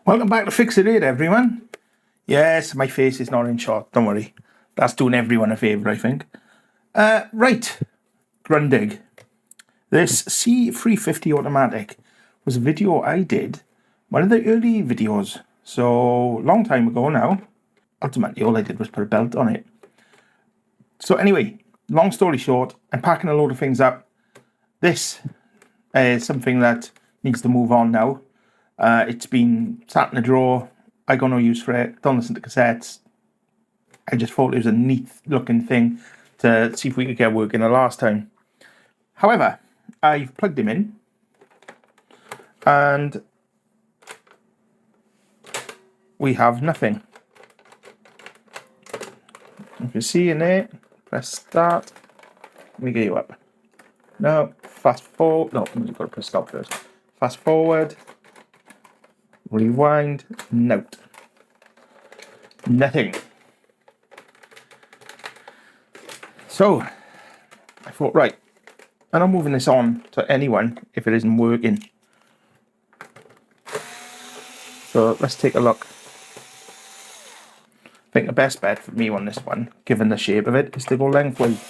Welcome back to Fix It 8, everyone. Yes, my face is not in shot, don't worry. That's doing everyone a favour, I think. Right, Grundig. This C350 automatic was a video I did, one of the early videos. So, long time ago now. Ultimately, all I did was put a belt on it. So anyway, long story short, I'm packing a load of things up. This is something that needs to move on now. It's been sat in a drawer. I got no use for it. Don't listen to cassettes. I just thought it was a neat looking thing to see if we could get working the last time. However, I've plugged him in and we have nothing. You can see in there, press start. Let me get you up. No, fast forward. No, you've got to press stop first. Fast forward. Rewind. Note. Nothing. So, I thought, right, I'm not moving this on to anyone if it isn't working. So, let's take a look. I think the best bet for me on this one, given the shape of it, is to go lengthwise.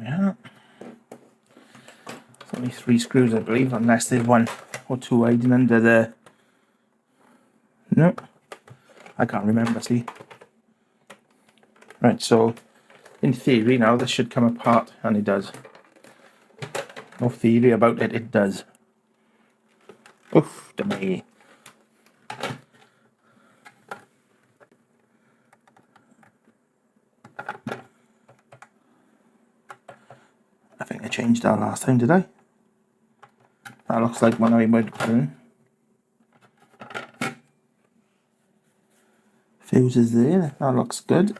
Yeah. It's only 3 screws, I believe, unless there's 1 or 2 hiding under the... No. I can't remember, see. Right, so in theory now this should come apart, and it does. No theory about it, it does. Oof, to me. I think I changed that last time, did I? That looks like one I might put in. Fuse is there, that looks good.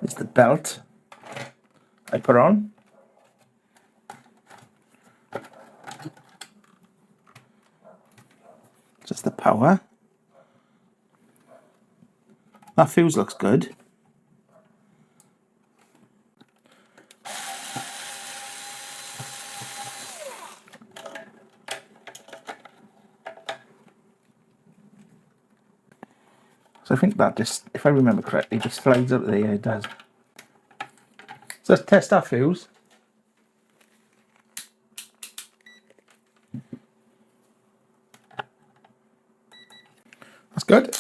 There's the belt I put on. Just the power. That fuse looks good. So I think that just, if I remember correctly, just slides up there. Yeah, it does. So let's test our fuse. That's good.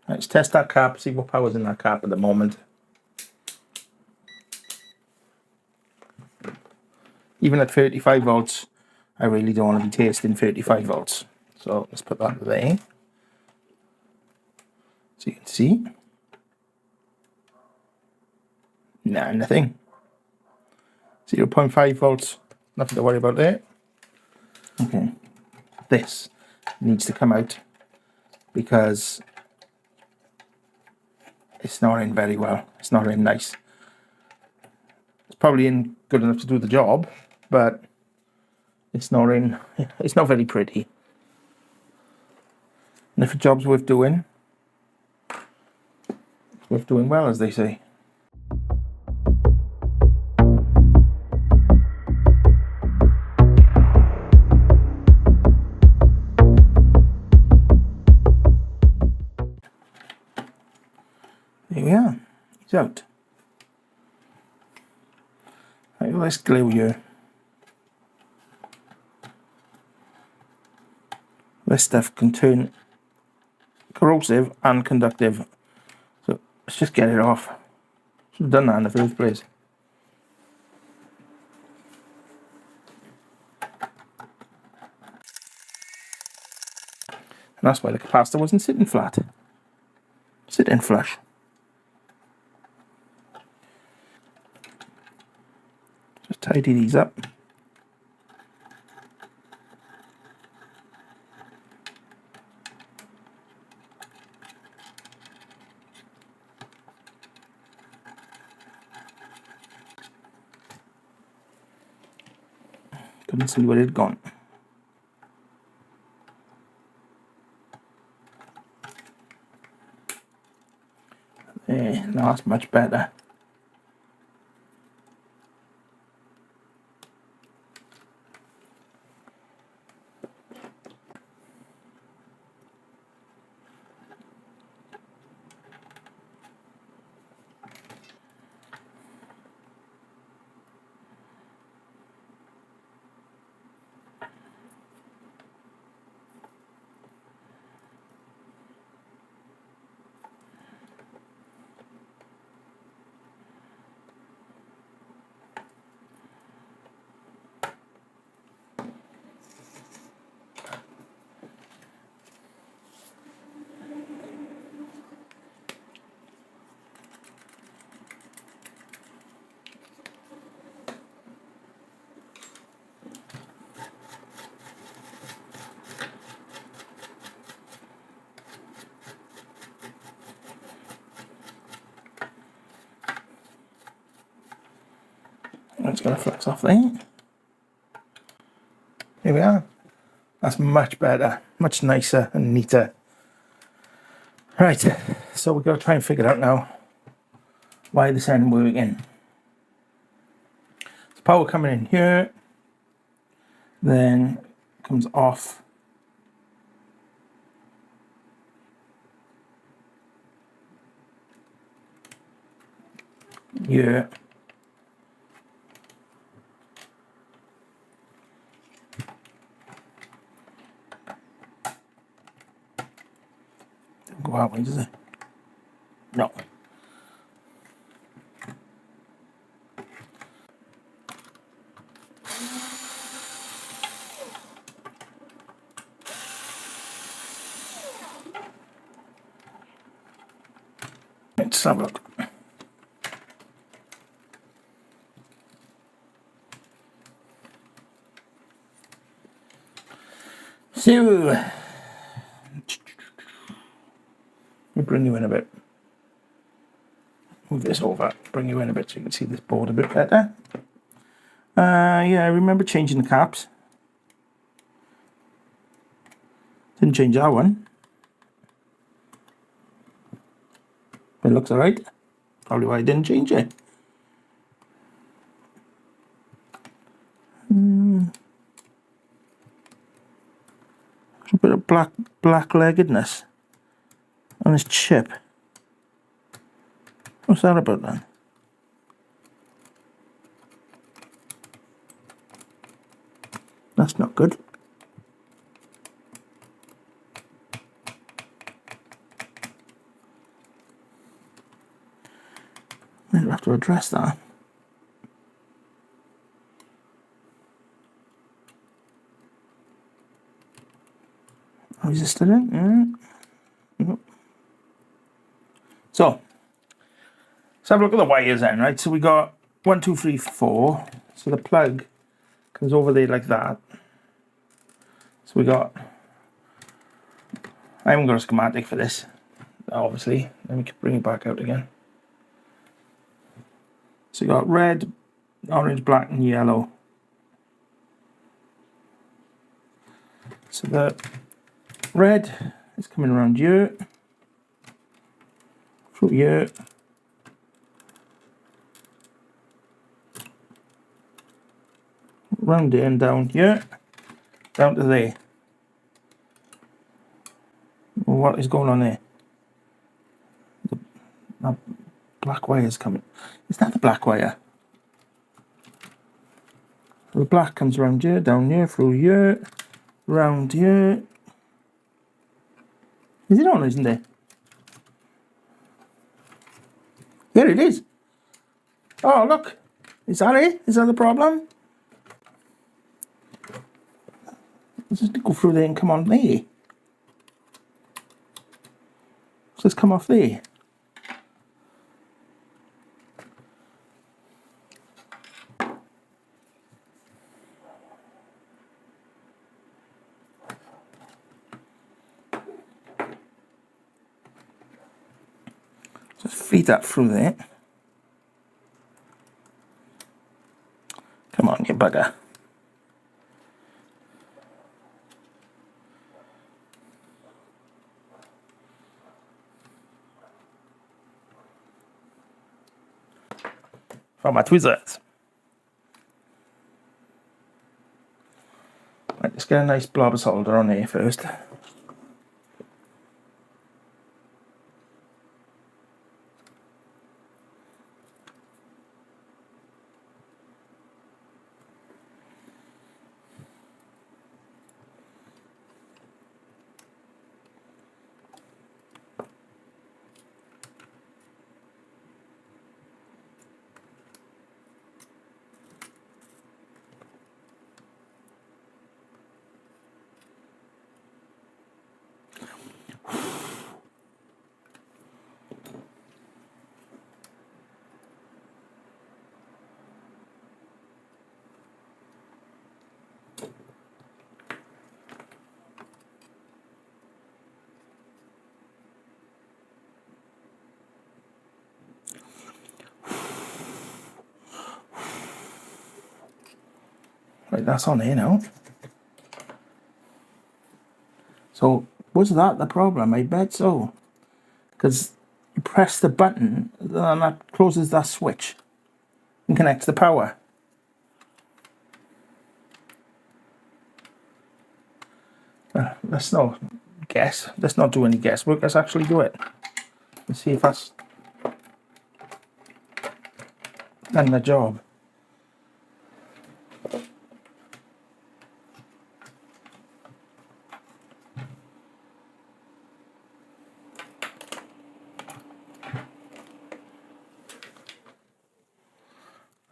Let's test that cap, see what power's in that cap at the moment. Even at 35 volts, I really don't want to be tasting 35 volts. So let's put that there. So you can see. Nah, nothing. 0.5 volts, nothing to worry about there. Okay, this needs to come out because it's not in very well. It's not in nice. It's probably in good enough to do the job, but it's not in. It's not very pretty. And if a job's worth doing, it's worth doing well, as they say. There we are. He's out. Right, let's glue here. This stuff can turn corrosive and conductive. So let's just get it off. Should have done that in the first place. And that's why the capacitor wasn't sitting flat. Sitting flush. tidy these up. Couldn't see where it'd gone. There, now that's much better. Let's get a flux off there. Here we are. That's much better, much nicer and neater. Right, so we've got to try and figure out now why this ain't working. There's power coming in here, then comes off. Here. Go out way, does it? No. Let's have a look. So, let me bring you in a bit. Move this over, bring you in a bit so you can see this board a bit better. Yeah, I remember changing the caps. Didn't change that one. It looks alright. Probably why I didn't change it. A bit of black-leggedness on this chip. What's that about then? That's not good. I'll have to address that. Oh, is this still in? Yeah. So, let's have a look at the wires then, right? So we got 1, 2, 3, 4. So the plug comes over there like that. So we got, I haven't got a schematic for this, obviously. Let me bring it back out again. So you got red, orange, black and yellow. So the red is coming around here, through here, round there and down here, down to there. What is going on there? The black wire is coming. Is that the black wire? The black comes around here, down here, through here, round here. Is it on, isn't it? Here it is. Oh, look. Is that it? Is that the problem? Let's just go through there and come on there. So let's come off there. feed that through there. Come on, you bugger. From my tweezers. Right, let's get a nice blob of solder on there first. Right, that's on here now. So, was that the problem? I bet so. Because you press the button and that closes that switch and connects the power. Let's not guess. Let's not do any guesswork. Let's actually do it. Let's see if that's done the job.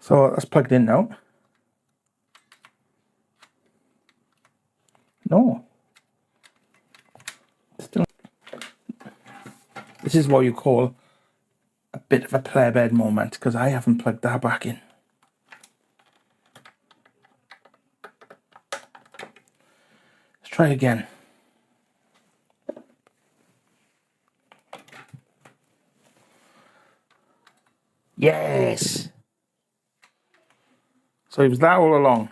So that's plugged in now. No. Still. This is what you call a bit of a play bed moment, because I haven't plugged that back in. Let's try again. Yes! So it was that all along.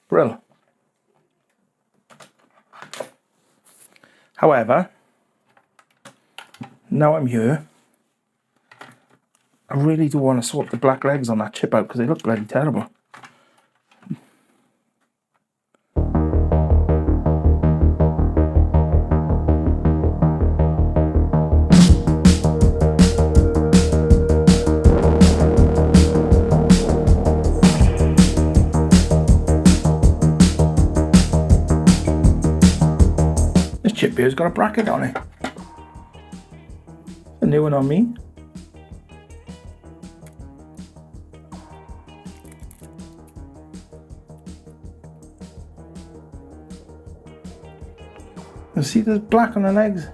Brill. However, now I'm here, I really do want to swap the black legs on that chip out because they look bloody terrible. Chip here's got a bracket on it. A new one on me. You see there's black on the legs.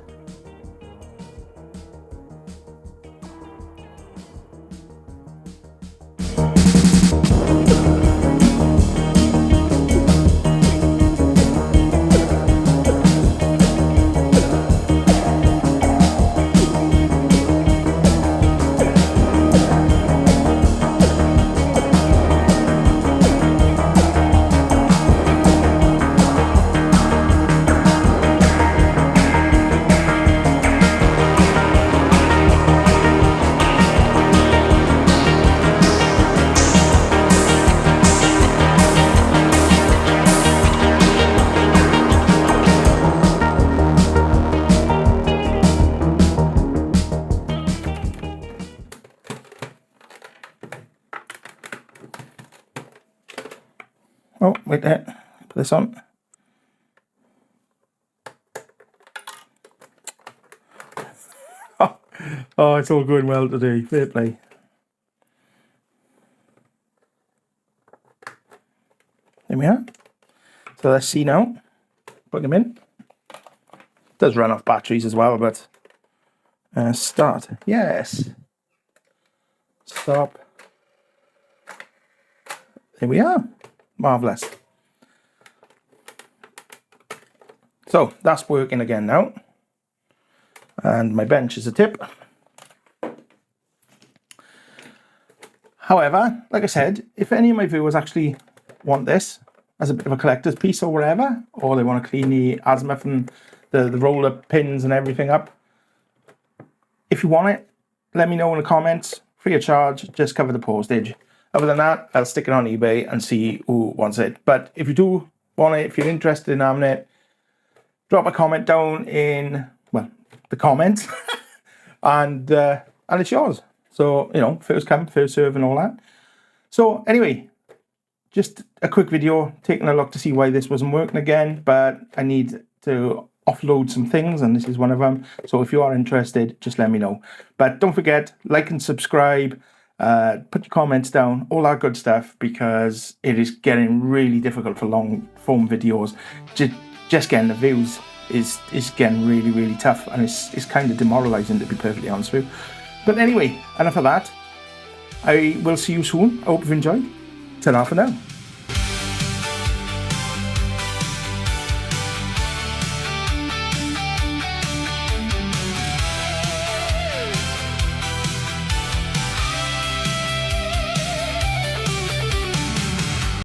Oh, wait there. Put this on. Oh, it's all going well today. Fair play. There we are. So let's see now. Plug them in. Does run off batteries as well, but start. Yes. Stop. There we are. Marvelous. So that's working again now. And my bench is a tip. However, like I said, if any of my viewers actually want this as a bit of a collector's piece or whatever, or they want to clean the azimuth and the roller pins and everything up, if you want it, let me know in the comments, free of charge, just cover the postage. Other than that, I'll stick it on eBay and see who wants it. But if you do want it, if you're interested in having it, drop a comment down in, well, the comments, and it's yours. So, you know, first come, first serve and all that. So anyway, just a quick video taking a look to see why this wasn't working again, but I need to offload some things and this is one of them. So if you are interested, just let me know. But don't forget, like and subscribe, put your comments down, all that good stuff, because it is getting really difficult for long form videos. Just getting the views is getting really, really tough, and it's kind of demoralizing, to be perfectly honest with you. But anyway, enough of that. I will see you soon. I hope you've enjoyed. Ta-ra for now.